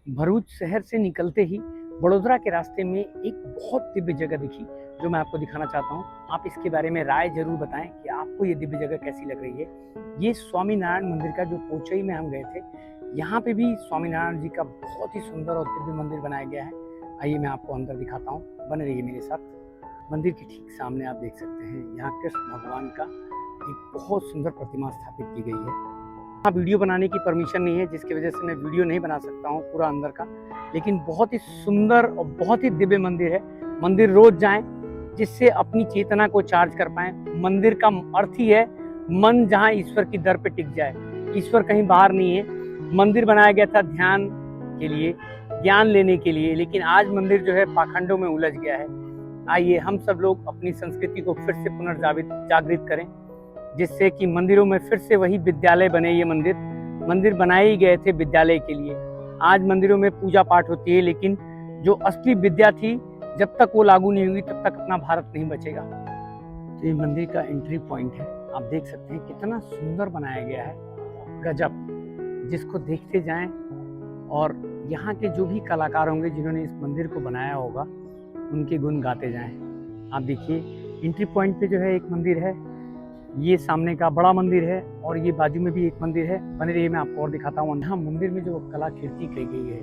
भरूच शहर से निकलते ही बड़ोदरा के रास्ते में एक बहुत दिव्य जगह दिखी जो मैं आपको दिखाना चाहता हूँ। आप इसके बारे में राय जरूर बताएं कि आपको ये दिव्य जगह कैसी लग रही है। ये स्वामी नारायण मंदिर का जो पोचई में हम गए थे, यहाँ पे भी स्वामी नारायण जी का बहुत ही सुंदर और दिव्य मंदिर बनाया गया है। आइए मैं आपको अंदर दिखाता हूँ, बने रहिए मेरे साथ। मंदिर के ठीक सामने आप देख सकते हैं यहाँ कृष्ण भगवान का एक बहुत सुंदर प्रतिमा स्थापित की गई है। यहाँ वीडियो बनाने की परमिशन नहीं है, जिसकी वजह से मैं वीडियो नहीं बना सकता हूँ पूरा अंदर का, लेकिन बहुत ही सुंदर और बहुत ही दिव्य मंदिर है। मंदिर रोज जाएं जिससे अपनी चेतना को चार्ज कर पाएं। मंदिर का अर्थ ही है मन जहाँ ईश्वर की दर पे टिक जाए। ईश्वर कहीं बाहर नहीं है। मंदिर बनाया गया था ध्यान के लिए, ज्ञान लेने के लिए, लेकिन आज मंदिर जो है पाखंडों में उलझ गया है। आइए हम सब लोग अपनी संस्कृति को फिर से पुनर्जागृत करें, जिससे कि मंदिरों में फिर से वही विद्यालय बने। ये मंदिर बनाए ही गए थे विद्यालय के लिए। आज मंदिरों में पूजा पाठ होती है, लेकिन जो असली विद्या थी जब तक वो लागू नहीं हुई तब तक अपना भारत नहीं बचेगा। तो ये मंदिर का एंट्री पॉइंट है, आप देख सकते हैं कितना सुंदर बनाया गया है, गजब। जिसको देखते जाएं और यहाँ के जो भी कलाकार होंगे जिन्होंने इस मंदिर को बनाया होगा उनके गुण गाते जाएं। आप देखिए एंट्री पॉइंट पे जो है एक मंदिर है, ये सामने का बड़ा मंदिर है और ये बाजू में भी एक मंदिर है। बने रहिए मैं आपको और दिखाता हूँ। यहाँ मंदिर में जो कलाकृति की गई है,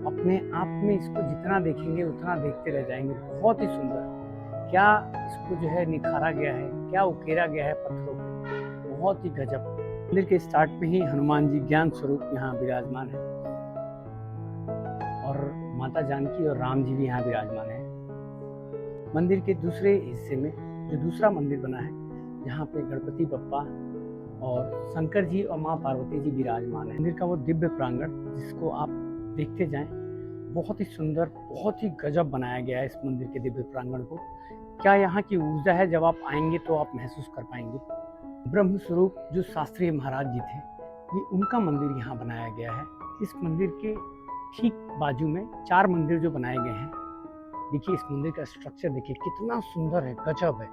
अपने आप में इसको जितना देखेंगे उतना देखते रह जाएंगे। बहुत ही सुंदर, क्या इसको जो है निखारा गया है, क्या उकेरा गया है पत्थरों पे, बहुत ही गजब। मंदिर के स्टार्ट में ही हनुमान जी ज्ञान स्वरूप यहाँ विराजमान है और माता जानकी और राम जी भी यहाँ विराजमान है। मंदिर के दूसरे हिस्से में जो दूसरा मंदिर बना है, यहाँ पे गणपति बप्पा और शंकर जी और माँ पार्वती जी विराजमान है। मंदिर का वो दिव्य प्रांगण जिसको आप देखते जाएं, बहुत ही सुंदर, बहुत ही गजब बनाया गया है इस मंदिर के दिव्य प्रांगण को। क्या यहाँ की ऊर्जा है, जब आप आएंगे तो आप महसूस कर पाएंगे। ब्रह्म स्वरूप जो शास्त्रीय महाराज जी थे, ये उनका मंदिर यहाँ बनाया गया है। इस मंदिर के ठीक बाजू में 4 मंदिर जो बनाए गए हैं, देखिए इस मंदिर का स्ट्रक्चर देखिए कितना सुंदर है, गजब है।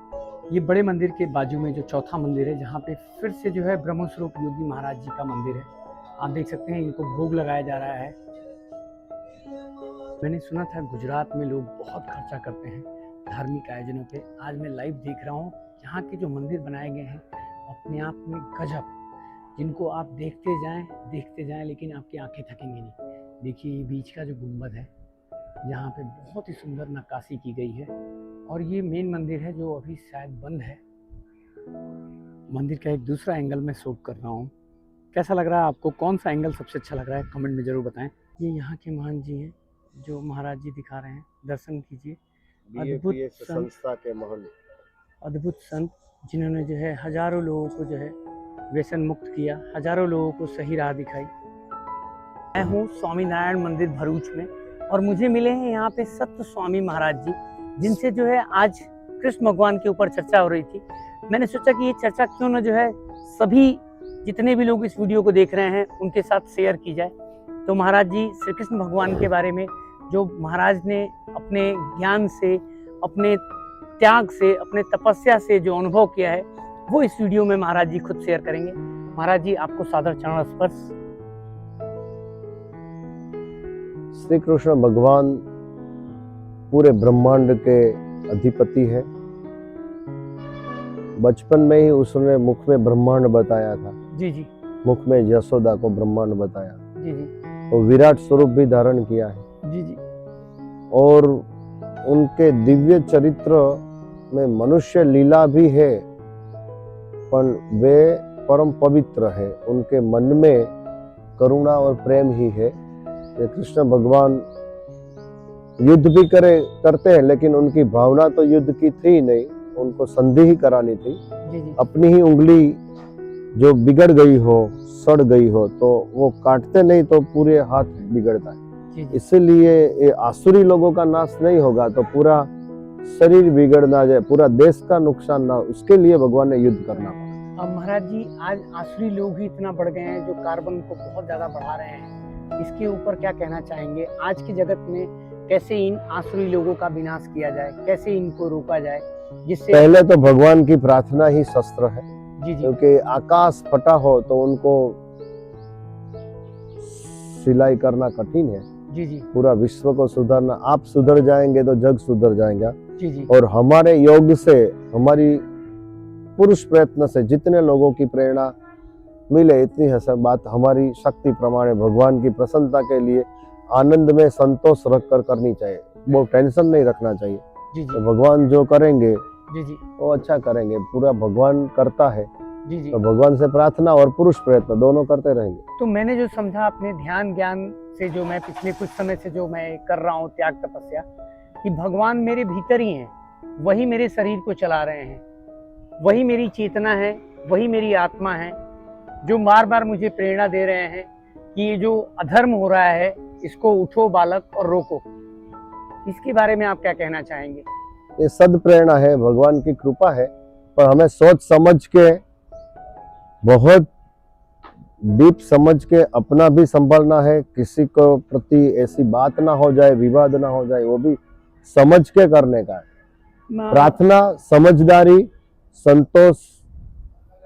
ये बड़े मंदिर के बाजू में जो चौथा मंदिर है, जहाँ पे फिर से जो है ब्रह्म स्वरूप योगी महाराज जी का मंदिर है। आप देख सकते हैं इनको भोग लगाया जा रहा है। मैंने सुना था गुजरात में लोग बहुत खर्चा करते हैं धार्मिक आयोजनों पे। आज मैं लाइव देख रहा हूँ यहाँ के जो मंदिर बनाए गए हैं अपने आप में गजब, जिनको आप देखते जाएं लेकिन आपकी आंखें थकेंगी नहीं। देखिए ये बीच का जो गुंबद है, यहाँ पे बहुत ही सुंदर नक्काशी की गई है और ये मेन मंदिर है जो अभी शायद बंद है। मंदिर का एक दूसरा एंगल में शूट कर रहा हूँ। कैसा लग रहा है आपको? कौन सा एंगल सबसे अच्छा लग रहा है कमेंट में ज़रूर बताएं। ये यहाँ के महान जी हैं जो महाराज जी दिखा रहे हैं, दर्शन कीजिए। अद्भुत संस्था के महल, अद्भुत संत जिन्होंने जो है हजारों लोगों को जो है व्यसन मुक्त किया, हजारों लोगों को सही राह दिखाई। मैं हूँ स्वामी नारायण मंदिर भरूच में और मुझे मिले हैं यहाँ पे सत्य स्वामी महाराज जी, जिनसे जो है आज कृष्ण भगवान के ऊपर चर्चा हो रही थी। मैंने सोचा कि ये चर्चा क्यों न जो है सभी जितने भी लोग इस वीडियो को देख रहे हैं उनके साथ शेयर की जाए। तो महाराज जी श्री कृष्ण भगवान के बारे में जो महाराज ने अपने ज्ञान से, अपने त्याग से, अपने तपस्या से जो अनुभव किया है, वो इस वीडियो में महाराज जी खुद शेयर करेंगे। महाराज जी आपको सादर चरण स्पर्श। श्री कृष्ण भगवान पूरे ब्रह्मांड के अधिपति है। बचपन में ही उसने मुख में ब्रह्मांड बताया था। जी जी। मुख में यशोदा को ब्रह्मांड बताया। जी जी। और विराट स्वरूप भी धारण किया है। जी जी। और उनके दिव्य चरित्र में मनुष्य लीला भी है, पर वे परम पवित्र है। उनके मन में करुणा और प्रेम ही है। ये कृष्ण भगवान युद्ध भी करते हैं, लेकिन उनकी भावना तो युद्ध की थी नहीं, उनको संधि ही करानी थी। जी जी। अपनी ही उंगली जो बिगड़ गई हो, सड़ गई हो, तो वो काटते नहीं तो पूरे हाथ बिगड़ता है। इसीलिए ये आसुरी लोगों का नाश नहीं होगा तो पूरा शरीर बिगड़ ना जाए, पूरा देश का नुकसान ना, उसके लिए भगवान ने युद्ध करना पड़ा। अब महाराज जी आज आसुरी लोग ही इतना बढ़ गए हैं जो कार्बन को बहुत ज्यादा बढ़ा रहे हैं, इसके ऊपर क्या कहना चाहेंगे? आज की जगत में कैसे इन आसुरी लोगों का विनाश किया जाए, कैसे इनको रोका जाए, जिससे पहले तो भगवान की प्रार्थना ही शस्त्र है। जी जी। क्योंकि आकाश फटा हो तो उनको सिलाई करना कठिन है। जी जी पूरा विश्व को सुधारना। आप सुधर जाएंगे तो जग सुधर जाएगा। जी जी और हमारे योग से, हमारी पुरुष प्रयत्न से जितने लोगों की प्रेरणा मिले, इतनी बात हमारी शक्ति प्रमाण भगवान की प्रसन्नता के लिए आनंद में संतोष रखकर करनी चाहिए। वो टेंशन नहीं रखना चाहिए। जी जी तो भगवान जो करेंगे जी जी वो अच्छा करेंगे। पूरा भगवान करता है, जी जी। तो भगवान से प्रार्थना और पुरुष प्रयत्न दोनों करते रहेंगे। तो मैंने जो समझा अपने ध्यान ज्ञान से, जो मैं पिछले कुछ समय से जो मैं कर रहा हूँ त्याग तपस्या, कि भगवान मेरे भीतर ही हैं, वही मेरे शरीर को चला रहे हैं, वही मेरी चेतना है, वही मेरी आत्मा है, जो बार बार मुझे प्रेरणा दे रहे हैं कि ये जो अधर्म हो रहा है इसको उठो बालक और रोको। इसके बारे में आप क्या कहना चाहेंगे? ये सद प्रेरणा है, भगवान की कृपा है, पर हमें सोच समझ के, बहुत डीप समझ के अपना भी संभालना है। किसी को प्रति ऐसी बात ना हो जाए, विवाद ना हो जाए, वो भी समझ के करने का है। प्रार्थना, समझदारी, संतोष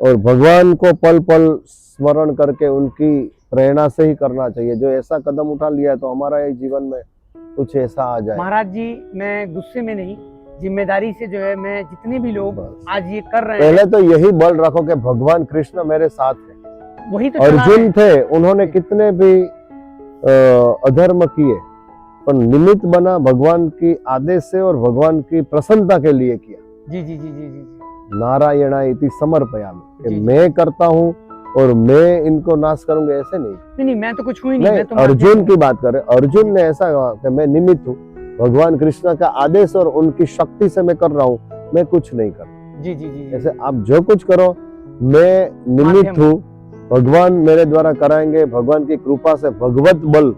और भगवान को पल पल स्मरण करके उनकी प्रेरणा से ही करना चाहिए। जो ऐसा कदम उठा लिया है तो हमारा ये जीवन में कुछ ऐसा आ जाए। महाराज जी, मैं गुस्से में नहीं, जिम्मेदारी से जो है, मैं जितने भी लोग आज ये कर रहे पहले हैं, तो यही बल रखो कि भगवान कृष्ण मेरे साथ है। वही तो चला रहे अर्जुन हैं। थे, उन्होंने कितने भी अधर्म किए, पर निमित्त बना भगवान की आदेश से और भगवान की प्रसन्नता के लिए किया। जी जी जी जी जी नारायणा इति समर्पयामि, कि जी, जी। मैं करता हूँ और मैं इनको नाश करूंगा, ऐसे नहीं। नहीं, मैं तो कुछ हुई नहीं, मैं तो अर्जुन की बात करें, अर्जुन ने ऐसा कहा कि मैं निमित्त हूँ, भगवान कृष्ण का आदेश और उनकी शक्ति से मैं कर रहा हूँ, मैं कुछ नहीं कर। जी जी जी ऐसे आप जो कुछ करो, मैं निमित्त हूँ, भगवान मेरे द्वारा कराएंगे। भगवान की कृपा से भगवत बल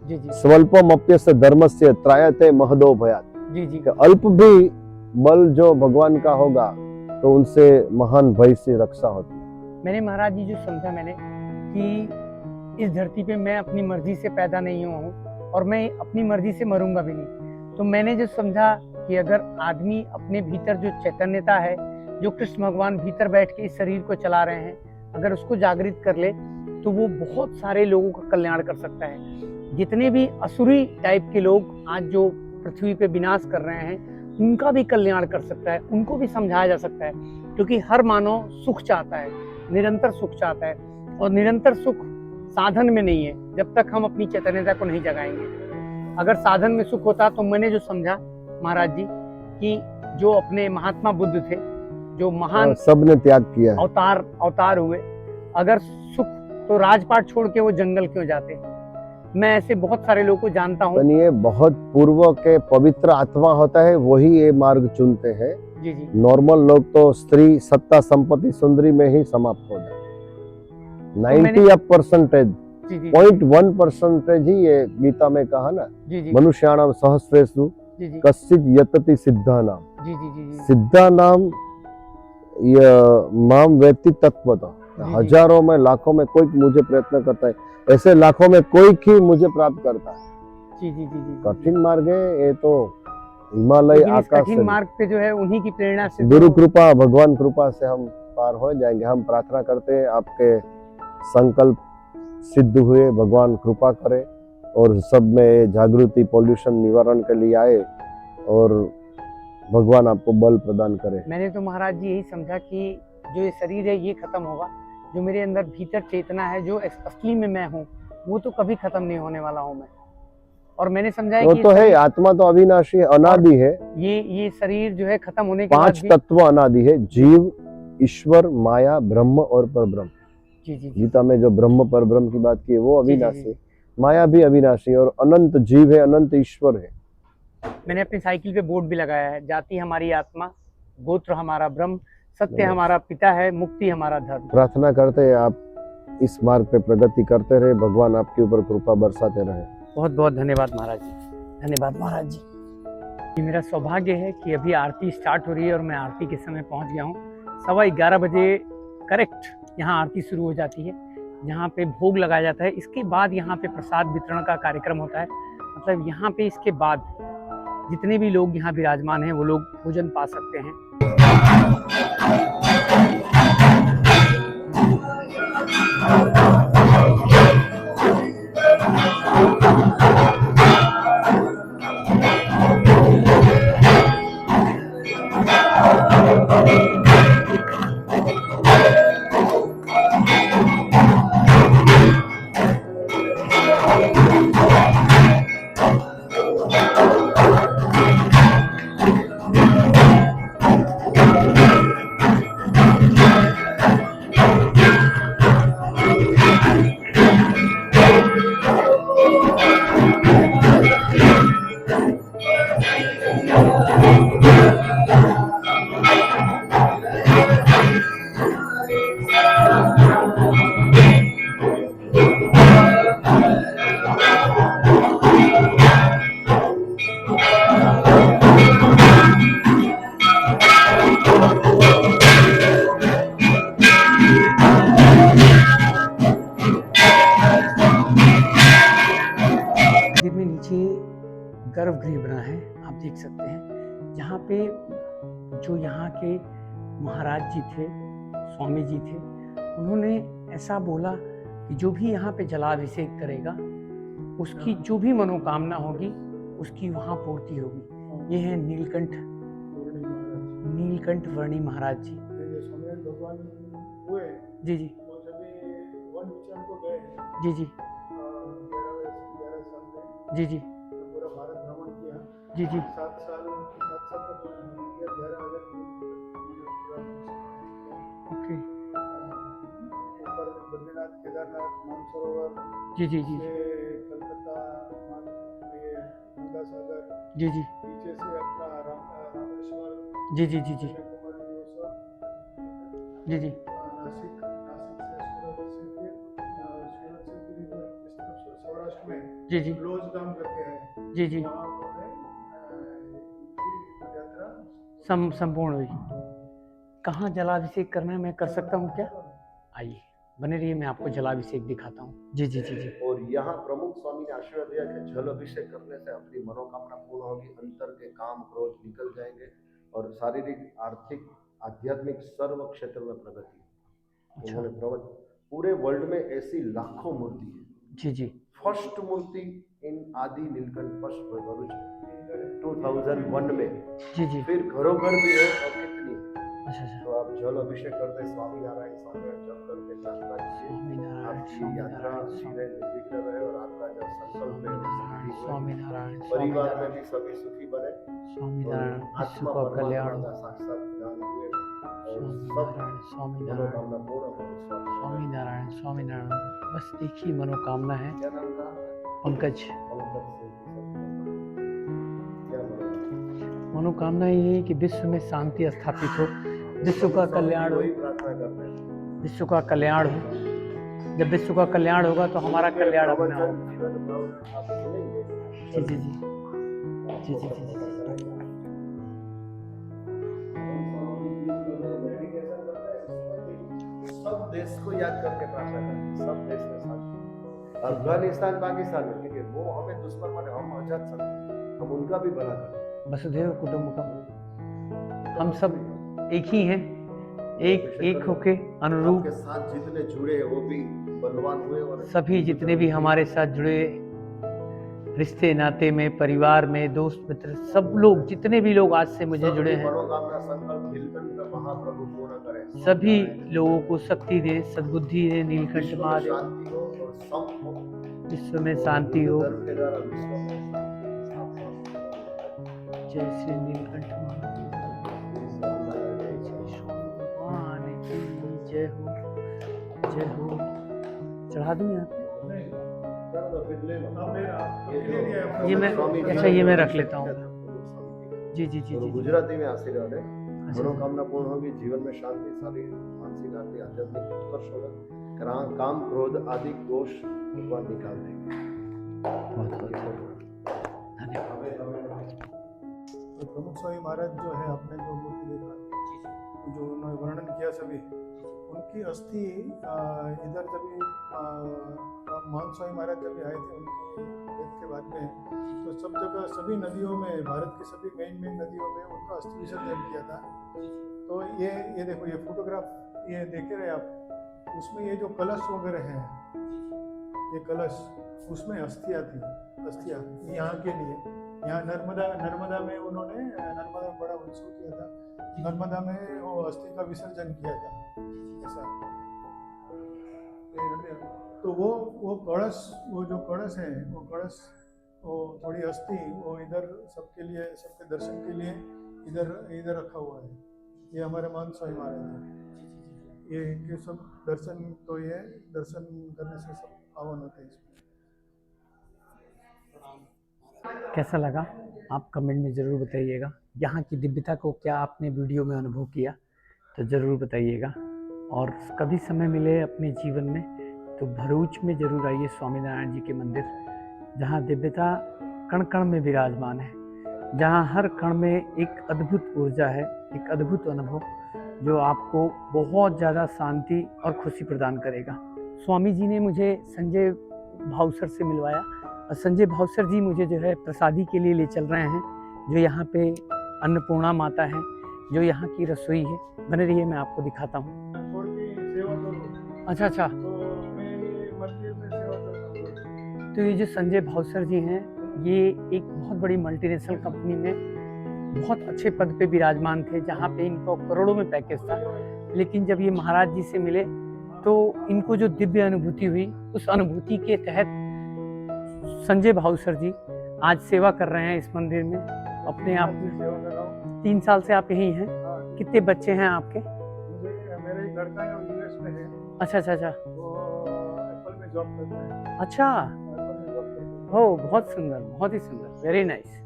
जी जी स्वल्पमप्यस्य धर्मस्य त्रायते महदो भयात्, जी जी अल्प भी बल जो भगवान का होगा तो उनसे महान भय से रक्षा होती है। मैंने महाराज जी जो समझा मैंने, कि इस धरती पे मैं अपनी मर्जी से पैदा नहीं हुआ हूँ और मैं अपनी मर्जी से मरूंगा भी नहीं। तो मैंने जो समझा कि अगर आदमी अपने भीतर जो चैतन्यता है, जो कृष्ण भगवान भीतर बैठ के इस शरीर को चला रहे हैं, अगर उसको जागृत कर ले तो वो बहुत सारे लोगों का कल्याण कर सकता है। जितने भी असुरी टाइप के लोग आज जो पृथ्वी पे विनाश कर रहे हैं, उनका भी कल्याण कर सकता है, उनको भी समझाया जा सकता है। क्योंकि हर मानव सुख चाहता है, निरंतर सुख चाहता है, और निरंतर सुख साधन में नहीं है जब तक हम अपनी चैतन्यता को नहीं जगाएंगे। अगर साधन में सुख होता तो मैंने जो समझा महाराज जी, कि जो अपने महात्मा बुद्ध थे, जो महान सबने त्याग किया है। अवतार हुए, अगर सुख तो राजपाट छोड़ के वो जंगल क्यों जाते? मैं ऐसे बहुत सारे लोगों को जानता हूँ। ये बहुत पूर्व के पवित्र आत्मा होता है, वही ये मार्ग चुनते हैं। जी जी नॉर्मल लोग तो स्त्री, सत्ता, संपत्ति, सुंदरी में ही समाप्त हो जाते। 90% जी जी 0.1% ही ये गीता में कहा ना, जी जी मनुष्याणाम सहस्रेषु जी जी कश्चित् यतति सिद्धानाम। जी जी जी जी सिद्धानाम माम वेत्ति तत्वतः, जी। हजारों में लाखों में कोई मुझे प्रयत्न करता है, ऐसे लाखों में कोई ही मुझे प्राप्त करता है। जी जी जी जी कठिन मार्ग है ये तो, हिमालय लेकिन इस आकाश कठिन से मार्ग पे जो है उन्हीं की प्रेरणा से गुरु तो- कृपा, भगवान कृपा से हम पार हो जाएंगे। हम प्रार्थना करते हैं आपके संकल्प सिद्ध हुए, भगवान कृपा करे और सब में जागृति, पॉल्यूशन निवारण के लिए आए और भगवान आपको बल प्रदान करे। मैंने तो महाराज जी यही समझा कि जो ये शरीर है ये खत्म होगा, जो मेरे अंदर भीतर चेतना है, जो असली में मैं हूँ, वो तो कभी खत्म नहीं होने वाला हूँ मैं। और मैंने समझा है वो कि तो है, आत्मा तो अविनाशी है, अनादि है। ये शरीर जो है खत्म होने के बाद 5 भी तत्व अनादि है, जीव, ईश्वर, माया, ब्रह्म और परब्रह्म। जी जी जी गीता में जो ब्रह्म परब्रह्म की बात की है वो जी, जी, अविनाशी जी। है, माया भी अविनाशी है और अनंत जीव है, अनंत ईश्वर है। मैंने अपनी साइकिल पे बोर्ड भी लगाया है, जाति हमारी आत्मा, गोत्र हमारा ब्रह्म, सत्य हमारा पिता है, मुक्ति हमारा धर्म। प्रार्थना करते हैं आप इस मार्ग पे प्रगति करते रहे, भगवान आपके ऊपर कृपा बरसाते रहे। बहुत बहुत धन्यवाद महाराज जी, धन्यवाद महाराज जी। ये मेरा सौभाग्य है कि अभी आरती स्टार्ट हो रही है और मैं आरती के समय पहुंच गया हूँ। 11:15 बजे करेक्ट यहाँ आरती शुरू हो जाती है, जहाँ पे भोग लगाया जाता है। इसके बाद यहाँ पे प्रसाद वितरण का कार्यक्रम होता है। मतलब यहाँ पे इसके बाद जितने भी लोग यहाँ विराजमान हैं वो लोग भोजन पा सकते हैं। मंदिर में नीचे गर्भगृह बना है, आप देख सकते हैं, जहाँ पे जो यहाँ के महाराज जी थे, स्वामी जी थे, उन्होंने ऐसा बोला कि जो भी यहाँ पे जलाभिषेक करेगा उसकी जो भी मनोकामना होगी उसकी वहाँ पूर्ति होगी। ये है नीलकंठ वर्णी महाराज जी। भगवान हुए जी जी वो सभी वन विचरण को गए जी जी 11 साल में जी जी पूरा भारत भ्रमण किया। जी जी 7 साल तक 11,000 किलोमीटर ओके ऊपर बद्रीनाथ, केदारनाथ, मानसरोवर जी जी जी से कलकत्ता, ये गंगा सागर, जी जी नीचे से अपना रामेश्वर, जी जी जी जी कन्याकुमारी, वो सब जी जी नासिक से सूरत से फिर सूरत से फिर इधर इस तरफ से सौराष्ट्र में जी जी लोज गांव करके है, जी जी वहाँ उन्होंने यात्रा संपूर्ण हुई। कहाँ जलाभिषेक करना है, मैं कर सकता हूँ क्या? आइए बने रहिए, मैं आपको जलाभिषेक दिखाता हूँ। जी जी जी जी और यहाँ प्रमुख स्वामी ने आशीर्वाद दिया कि जल अभिषेक करने से अपनी मनोकामना पूर्ण होगी, अंतर के काम क्रोध निकल जाएंगे और शारीरिक, आर्थिक, आध्यात्मिक सर्व क्षेत्र में प्रगति। अच्छा। उन्होंने पूरे वर्ल्ड में ऐसी लाखों मूर्ति है। जी जी फर्स्ट मूर्ति इन आदि नीलकंठ फर्स्ट भरूच 2001 में। जी जी फिर घरों घर भी है और कितनी है। अच्छा अच्छा तो आप जल अभिषेक करते स्वामी नारायण जप करके प्रार्थना कीजिए, स्वामीनारायण आपकी यात्रा सीधे निर्विघ्न रहे और आपका जो संकल्प है वो सिद्धि होए। स्वामीनारायण परिवार में भी सभी सुखी बने, स्वामीनारायण और विश्व आत्मा का परमात्मा कल्याण का साक्षात ज्ञान हुए और सब स्वामीनारायण मनोकामना पूर्ण हो। स्वामीनारायण स्वामीनारायण। बस एक ही मनोकामना है, क्या नाम था? पंकज। पंकज सिंह जी सब। क्या मनोकामना? मनोकामना ये है कि विश्व में शांति स्थापित हो, विश्व का कल्याण हो, वही प्रार्थना करते हैं। विश्व का कल्याण हो। जब विश्व का कल्याण होगा तो हमारा कल्याण अपना होगा। जीवन भाव आप सुनेंगे। जी जी जी जी जी जी जी सब देश को याद करके प्रार्थना करें, सब देश में शांति। अफगानिस्तान, पाकिस्तान में, ठीक है, वो हमें दुश्मन माने, हम आजाद सकते, हम उनका भी भला करें। वसुधैव कुटुंबकम, हम सब एक ही हैं, एक होके अनुरूप। आपके साथ जितने जुड़े हैं वो भी बलवान हुए और सभी जितने भी हमारे साथ जुड़े रिश्ते नाते में, परिवार में, दोस्त मित्र, सब लोग, जितने भी लोग आज से मुझे जुड़े हैं, मनोकामना संकल्प नीलकंठ महाप्रभु पूर्ण करें। सभी लोगों को शक्ति दे, सद्बुद्धि दे। नीलकंठ विश्व में महादेव, शांति हो और सब हो। विश्व में शांति हो। धर्म के द्वारा विश्व में शांति। जय श्री नीलकंठ महादेव, भगवान की जय हो, जय हो। चढ़ा दूं यहाँ पे? ये मैं, अच्छा ये मैं रख लेता हूँ। जी जी जी जी गुजराती में आशीर्वाद है। अच्छा। मनोकामना पूर्ण होगी, जीवन में शांति, शारीरिक, मानसिक, आर्थिक, आध्यात्मिक उत्कर्ष होगा। काम क्रोध आदि दोष भगवान निकाल देंगे। बहुत बहुत धन्यवाद। तो प्रमुख स्वामी महाराज जो है, आपने जो मूर्ति देखा, जो उन्होंने वर्णन किया, सभी उनकी अस्थि इधर जब महंत स्वामी महाराज जब आए थे उनकी डेथ के बाद में, तो सब जगह सभी नदियों में, भारत की सभी मेन नदियों में उनका अस्थि विसर्जन किया था। तो ये देखो, ये फोटोग्राफ ये देखे रहे आप, उसमें ये जो कलश वगैरह हैं, ये कलश, उसमें अस्थियाँ थी, अस्थियाँ यहाँ के लिए। यहाँ नर्मदा में उन्होंने, नर्मदा में बड़ा उत्सव किया था, नर्मदा में वो अस्थि का विसर्जन किया था, ऐसा। तो वो कलश, वो जो कलश है, वो कलश, वो थोड़ी अस्थि वो इधर सबके लिए, सबके दर्शन के लिए इधर इधर रखा हुआ है। ये हमारे मान स्वामी महाराज है। ये इनके सब दर्शन, तो ये दर्शन करने से सब पावन होते हैं इसमें। कैसा लगा आप कमेंट में ज़रूर बताइएगा। यहाँ की दिव्यता को क्या आपने वीडियो में अनुभव किया तो ज़रूर बताइएगा। और कभी समय मिले अपने जीवन में तो भरूच में ज़रूर आइए स्वामीनारायण जी के मंदिर, जहाँ दिव्यता कण कण में विराजमान है, जहाँ हर कण में एक अद्भुत ऊर्जा है, एक अद्भुत अनुभव जो आपको बहुत ज़्यादा शांति और खुशी प्रदान करेगा। स्वामी जी ने मुझे संजय भावसर से मिलवाया और संजय भावसर जी मुझे जो है प्रसादी के लिए ले चल रहे हैं, जो यहाँ पे अन्नपूर्णा माता है, जो यहाँ की रसोई है। बने रहिए, मैं आपको दिखाता हूँ। छोड़ के सेवा करो, अच्छा अच्छा, तो मैं ये मंदिर में सेवा करता हूँ। तो ये जो संजय भावसर जी हैं, ये एक बहुत बड़ी मल्टीनेशनल कंपनी में बहुत अच्छे पद पे विराजमान थे, जहाँ पे इनको करोड़ों में पैकेज था। लेकिन जब ये महाराज जी से मिले तो इनको जो दिव्य अनुभूति हुई, उस अनुभूति के तहत संजय भावसर जी आज सेवा कर रहे हैं इस मंदिर में अपने आप में। सेवा कर रहा हूँ। 3 साल से आप यहीं हैं। हाँ, कितने बच्चे हैं आपके? मेरा एक लड़का है, वो यूएस में है, अच्छा अच्छा अच्छा, वो एप्पल में जॉब करता है। अच्छा, एप्पल में जॉब करता है। हो बहुत सुंदर, बहुत ही सुंदर, वेरी नाइस।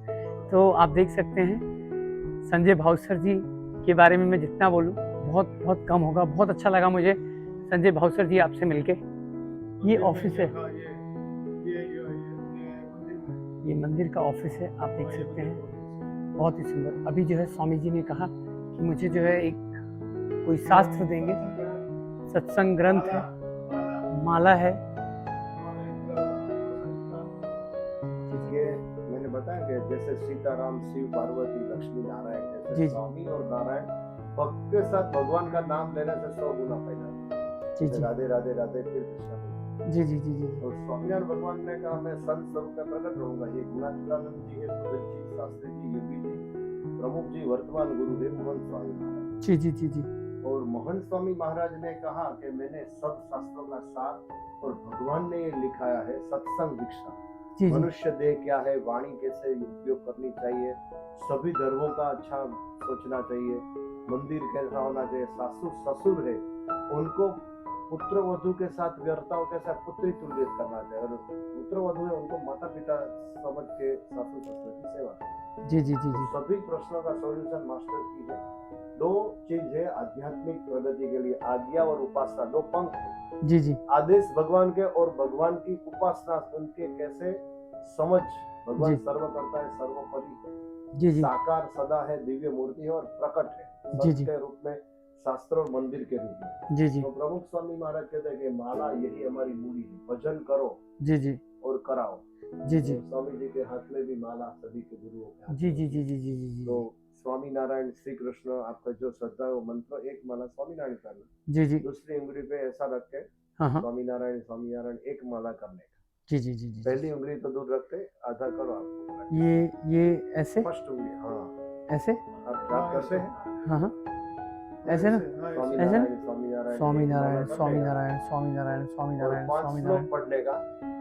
तो आप देख सकते हैं संजय भावसर जी के बारे में मैं जितना बोलूँ बहुत बहुत कम होगा। बहुत अच्छा लगा मुझे संजय भावसर जी आपसे मिलके। ये ऑफिस है, हाँ, ये मंदिर में। ये मंदिर का ऑफिस है, आप देख सकते हैं, बहुत ही सुंदर। अभी जो है स्वामी जी ने कहा कि मुझे जो है एक कोई शास्त्र देंगे, सत्संग ग्रंथ है, माला है। ये मैंने बताया कि जैसे सीताराम, शिव, पार्वती, लक्ष्मी, नारायण, जी, जैसे जी। स्वामी और नारायण भक्त के साथ भगवान का नाम लेने से 100 गुना फायदा है। जी जैसे जी राधे राधे राधे फिर कृष्ण बोलो। जी जी जी जी और स्वामीनारायण भगवान ने कहा मैं संत स्वरूप में प्रकट रहूंगा। ये गुणातीतानंद जी है, सुधीर जी, शास्त्री जी, योगी जी, प्रमुख जी, वर्तमान गुरु है महंत स्वामी महाराज। जी जी जी जी और महंत स्वामी महाराज ने कहा कि मैंने सब शास्त्रों का सार और भगवान ने ये लिखाया है सत्संग दीक्षा। जी जी मनुष्य देह क्या है, वाणी कैसे उपयोग करनी चाहिए, सभी धर्मों का अच्छा सोचना चाहिए, मंदिर कैसा होना चाहिए, सासुर ससुर है उनको पुत्र वधु के साथ व्यर्थाओं के साथ पुत्री तुल्य करना चाहिए, और पुत्र वधु है उनको माता पिता समझ के सासुर ससुर की सेवा करनी। जी जी जी जी सभी प्रश्नों का सॉल्यूशन मास्टर की है। 2 चीज है आध्यात्मिक प्रगति के लिए, आज्ञा और उपासना, 2 पंख है। जी जी आदेश भगवान के और भगवान की उपासना उनके कैसे समझ। भगवान जी। सर्व करता है, सर्वोपरि है, जी जी साकार सदा है, दिव्य मूर्ति है और प्रकट है, जी, सत्य जी। के रूप में, शास्त्र और मंदिर के रूप में। जी जी तो प्रमुख स्वामी महाराज कहते हैं कि माला यही हमारी मूली है, भजन करो जी जी और कराओ। जी जी तो स्वामी जी के हाथ में भी माला सभी के गुरुओं के हाथ जी में जी होती जी है। जी जी जी तो स्वामी नारायण, श्री कृष्ण, आपका जो श्रद्धा है वो मंत्र, एक माला स्वामी नारायण करना, जी जी दूसरी उंगली पे ऐसा रख के हाँ हाँ स्वामी नारायण एक माला करने का। जी जी जी जी पहली उंगली तो दूर रखते, आधा करो आपको। ये ऐसे फर्स्ट उंगली, हाँ ऐसे, आप जाप करते हैं हाँ हाँ ऐसे ना, स्वामी ऐसे ना? नारायण स्वामी नारायण स्वामी एक माला नारायण करने स्वामी का। नारायण स्वामी नारायण स्वामी और नारायण 5 स्वामी श्लोक नारायण। पढ़ने का,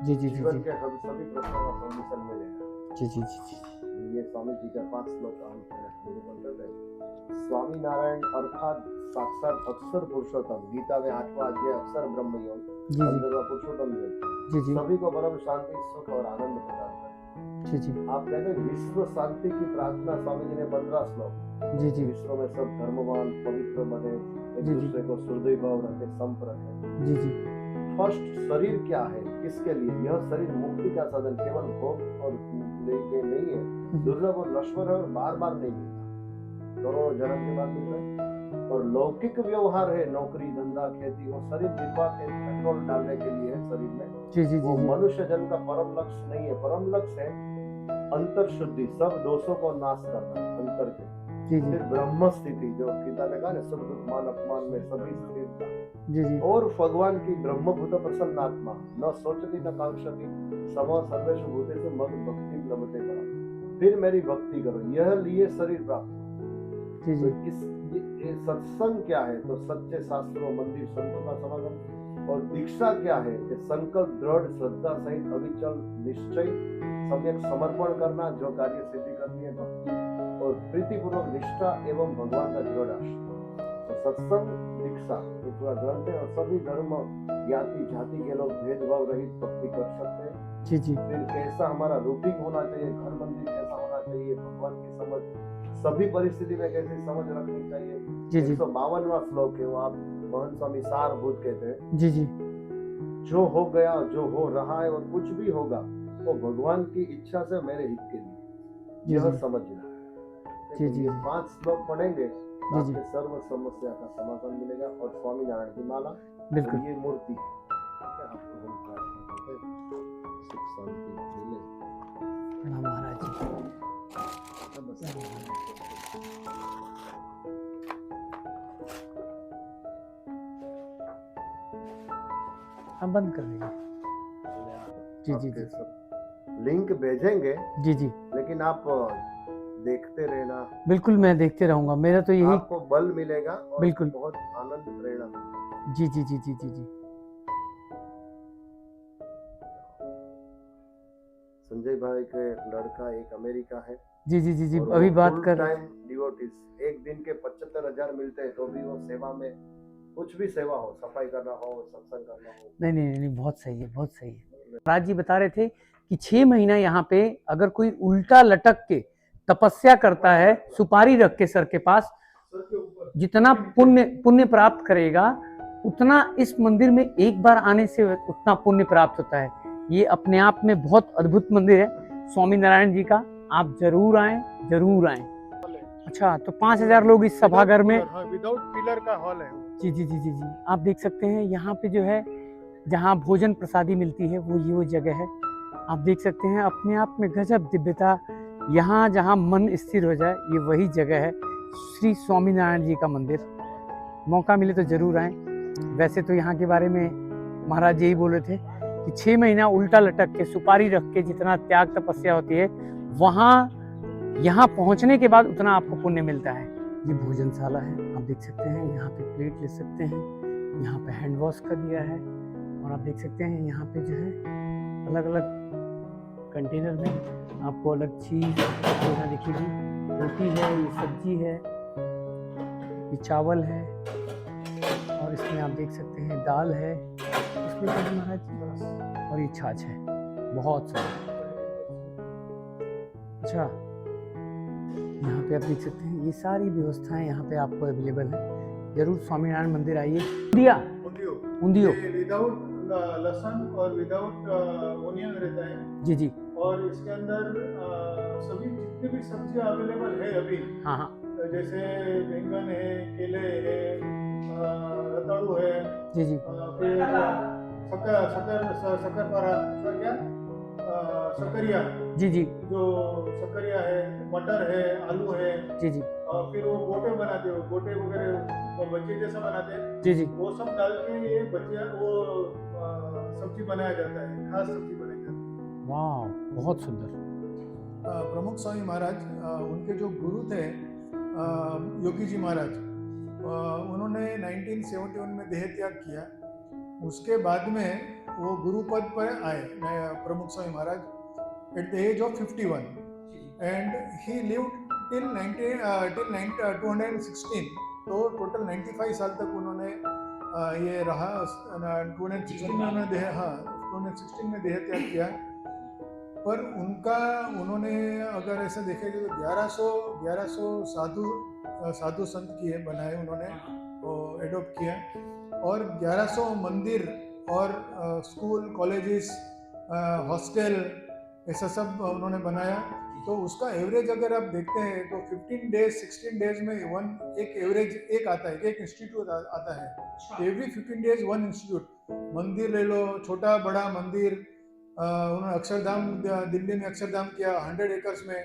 जी जी जी जीवन जी के हम सभी प्रश्नों का सॉल्यूशन मिलेगा। जी जी जी ये स्वामी जी का 5 श्लोक का हम निरूपण करते हैं। स्वामी नारायण अर्थात साक्षात अक्षर पुरुषोत्तम, गीता में 8वां अध्याय अक्षर ब्रह्म योग, जी जी 15वां पुरुषोत्तम योग, जी जी सभी को परम शांति, सुख और आनंद प्रदान करे। जी जी आप कहते हैं विश्व शांति की प्रार्थना, स्वामी जी ने 15 श्लोक। जी जी विश्व में सब धर्मवान पवित्र बने, एक जी, जी। दूसरे को हृदय भाव रखे, संप रखे। जी जी फर्स्ट, शरीर क्या है, किसके लिए? यह शरीर मुक्ति का साधन, केवल भोग और नहीं है, दुर्लभ और नश्वर है और बार बार नहीं मिलता, करोड़ों जन्म के बाद मिलता है। और लौकिक व्यवहार है, नौकरी धंधा खेती, वो शरीर निर्वाह के पेट्रोल डालने के लिए है शरीर में। जी जी वो जी मनुष्य जन्म का परम लक्ष्य नहीं है। परम लक्ष्य है अंतर शुद्धि, सब दोषों को नाश करना अंतर के। जी जी फिर ब्रह्म स्थिति, जो गीता में कहा ना, सुख दुख मान अपमान में सभी स्थिरता। जी जी और भगवान की ब्रह्मभूत प्रसन्न आत्मा, न सोचती न कांक्षती, सम सर्वेषु भूतेषु मद भक्ति लभते परम। फिर मेरी भक्ति करो, यह लिए शरीर प्राप्त। जी तो जी ये सत्संग क्या है? तो सच्चे शास्त्रों, मंदिर, संतों का समागम, और दीक्षा क्या है कि संकल्प, दृढ़ श्रद्धा सहित अविचल निश्चय, सम्यक समर्पण करना जो कार्य सिद्धि करती है भक्ति, और प्रीतिपूर्वक निष्ठा एवं भगवान का दृढ़ आश्रय। तो सत्संग दीक्षा ये पूरा ग्रंथ है, और सभी धर्म जाति जाति के लोग भेदभाव रहित भक्ति कर सकते हैं। जी जी फिर कैसा हमारा रूटीन होना चाहिए, घर मंदिर कैसा होना चाहिए, भगवान की समझ सभी परिस्थिति में कैसी समझ रखनी चाहिए। जी जी 152वां श्लोक है, वो आप महंत स्वामी सारभूत कहते हैं। जी जी जो हो गया, जो हो रहा है और कुछ भी होगा वो भगवान की इच्छा से मेरे हित के लिए, जी यह जी समझना। जी जी ये 5 श्लोक पढ़ेंगे जी जी आपके सर्व समस्या का समाधान मिलेगा। और स्वामी नारायण की माला, बिल्कुल। और ये मूर्ति है, आपको हम प्रार्थना करते हैं सुख शांति मिले। प्रणाम महाराज जी। हम बंद कर देंगे। जी जी जी सब लिंक भेजेंगे, जी जी लेकिन आप देखते रहना, बिल्कुल, मैं देखते रहूंगा। मेरा तो यही। आपको बल मिलेगा और बिल्कुल। बहुत आनंद प्रेरणा मिलेगी। जी जी जी जी जी जी संजय भाई के लड़का एक अमेरिका है, जी जी जी जी और अभी वो बात full कर। time devotees, एक दिन के 75,000 मिलते हैं, तो भी वो सेवा में, कुछ भी सेवा हो, सफाई करना हो, सत्संग करना हो। नहीं नहीं नहीं, बहुत सही है, बहुत सही है। महाराज जी बता रहे थे कि 6 महीना यहाँ पे अगर कोई उल्टा लटक के तपस्या करता है, सुपारी रख के सर के पास, सर के ऊपर जितना पुण्य पुण्य प्राप्त करेगा, उतना इस मंदिर में एक बार आने से उतना पुण्य प्राप्त होता है। ये अपने आप में बहुत अद्भुत मंदिर है स्वामी नारायण जी का। आप जरूर आएं, जरूर आएं। अच्छा, तो 5,000 लोग इस सभागार में। विदाउट पिलर का हॉल है वो। जी जी जी जी जी आप देख सकते हैं यहाँ पे जो है, जहाँ भोजन प्रसादी मिलती है, वो जगह है। आप देख सकते हैं अपने आप में गजब दिव्यता। यहाँ जहाँ मन स्थिर हो जाए, ये वही जगह है, श्री स्वामीनारायण जी का मंदिर। मौका मिले तो जरूर आएं। वैसे तो यहाँ के बारे में महाराज यही बोल रहे थे कि 6 महीना उल्टा लटक के सुपारी रख के जितना त्याग तपस्या होती है, वहाँ यहाँ पहुँचने के बाद उतना आपको पुण्य मिलता है। ये भोजनशाला है, आप देख सकते हैं। यहाँ पे प्लेट ले सकते हैं, यहाँ पे हैंड वॉश कर दिया है, और आप देख सकते हैं यहाँ पे जो है अलग अलग कंटेनर में आपको अलग चीज़ यहाँ देखिए, रोटी है, ये सब्जी है, ये चावल है, और इसमें आप देख सकते हैं दाल है, इसमें क्या है महाराज जी, और ये छाछ है। बहुत सारा। अच्छा, यहाँ पे आप देख सकते हैं ये सारी व्यवस्थाएं यहाँ पे आपको अवेलेबल है। जरूर स्वामीनारायण मंदिर आइए। उंदिया उंदियो विदाउट लहसुन और विदाउट ओनियन रहता है। जी जी और इसके अंदर सभी जितने भी सब्जियां अवेलेबल है अभी, हाँ हाँ जैसे बैंगन है, केले है, रताड़ू है, जी जी फिर शकरपारा, क्या शकरिया, जी जी जो शकरिया है, मटर है, आलू है, जी जी फिर वो गोटे बनाते हो, गोटे वगैरह बच्चे जैसा बनाते हैं, जी जी वो सब डाल के ये बच्चे वो सब्जी बनाया जाता है, खास सब्जी बनाई जाती है। वाह, बहुत सुंदर। प्रमुख स्वामी महाराज, उनके जो गुरु थे योगी जी महाराज, उन्होंने 1971 में देह त्याग किया। उसके बाद में वो गुरु पद पर आए Pramukh Swami Maharaj at the age of 51, and he lived till 216। तो टोटल 95 साल तक उन्होंने ये रहा। 216 में उन्होंने देह त्याग किया। पर उन्होंने अगर ऐसे देखें तो 1100 साधु संत किए बनाए उन्होंने, एडॉप्ट किया, और 1100 मंदिर और स्कूल, कॉलेजेस, हॉस्टल, ऐसा सब उन्होंने बनाया। तो उसका एवरेज अगर आप देखते हैं तो 15 डेज 16 डेज में एक एवरेज एक आता है, एक इंस्टीट्यूट आता है। Every 15 days one institute. मंदिर ले लो, छोटा बड़ा मंदिर। उन्होंने अक्षरधाम, दिल्ली में अक्षरधाम किया 100 एकर्स में,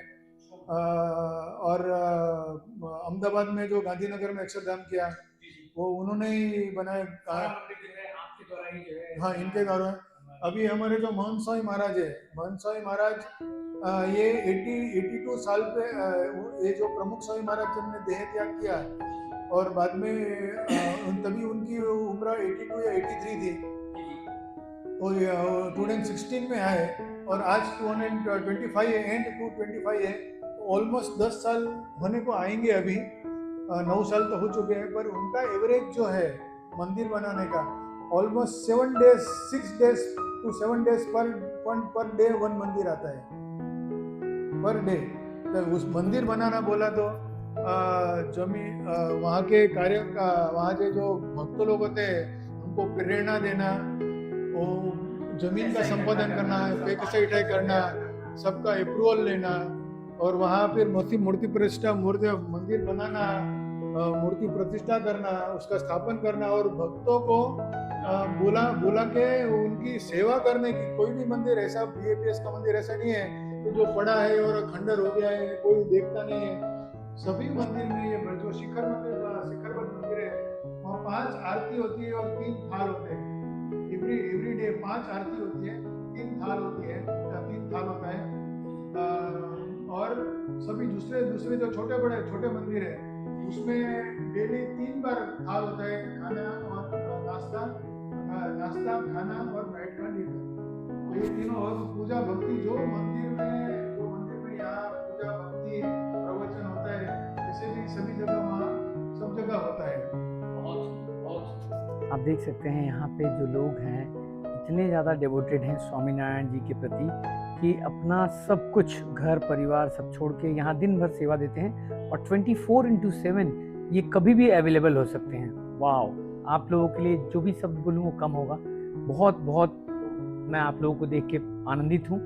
और अहमदाबाद में जो गांधीनगर में अक्षरधाम किया वो उन्होंने ही बनाया। हाँ, इनके द्वारा। अभी हमारे जो महंत स्वामी महाराज है, महंत स्वामी महाराज ये 82 साल पे, ये जो प्रमुख स्वामी महाराज जिन्होंने देह त्याग किया और बाद में तभी उनकी उम्र 82 या 83 थी। और 2016 में आए और आज 225 है, एंड 225 है, ऑलमोस्ट 10 साल होने को आएंगे अभी। 9 साल तो हो चुके हैं, पर उनका एवरेज जो है मंदिर बनाने का almost 6 days to 7 days per day one मंदिर आता है, पर डे। तो उस मंदिर बनाना बोला तो जमीन वहाँ के वहाँ के जो भक्त लोग होते हैं उनको प्रेरणा देना, वो जमीन का संपादन करना, पैसे इकट्ठे करना, सबका अप्रूवल लेना, और वहाँ फिर मूर्ति प्रतिष्ठा, मंदिर बनाना, मूर्ति प्रतिष्ठा करना, उसका स्थापन करना, और भक्तों को बुला के उनकी सेवा करने की। कोई भी मंदिर ऐसा, बीएपीएस का मंदिर ऐसा नहीं है कि जो पड़ा है और खंडर हो गया है, कोई देखता नहीं है। सभी मंदिर में ये जो शिखरबद्ध मंदिर है, वहाँ 5 आरती होती है और 3 थाल होते हैं। एवरी डे 5 आरती होती है, 3 थाल होती है, 3 थाल होता है। और सभी दूसरे जो छोटे मंदिर है उसमें डेली 3 बार थाल होता है, खाना और नाश्ता, खाना और नाइट का डिनर। ये तीनों, और पूजा भक्ति जो मंदिर में यहाँ पूजा भक्ति प्रवचन होता है, ऐसे भी सभी जगह वहाँ सब जगह होता है। आप देख सकते हैं यहाँ पे जो लोग हैं इतने ज़्यादा डिवोटेड हैं स्वामीनारायण जी के प्रति कि अपना सब कुछ, घर परिवार सब छोड़ के यहाँ दिन भर सेवा देते हैं, और 24/7 ये कभी भी अवेलेबल हो सकते हैं। वाओ, आप लोगों के लिए जो भी शब्द बोलूँ वो कम होगा। बहुत मैं आप लोगों को देख के आनंदित हूँ।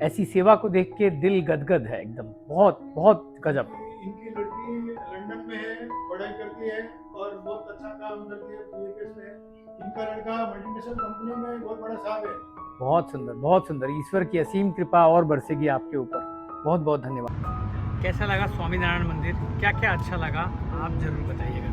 ऐसी सेवा को देख के दिल गदगद है एकदम, बहुत गजब। इनकी लड़की लंदन में है, पढ़ाई करती है और बहुत अच्छा काम करती है बीएपीएस में। इनका लड़का मल्टीनेशनल कंपनी में बहुत बड़ा साहब है। बहुत सुंदर। ईश्वर की असीम कृपा और बरसेगी आपके ऊपर। बहुत धन्यवाद। कैसा लगा स्वामीनारायण मंदिर? क्या अच्छा लगा आप जरूर बताइएगा।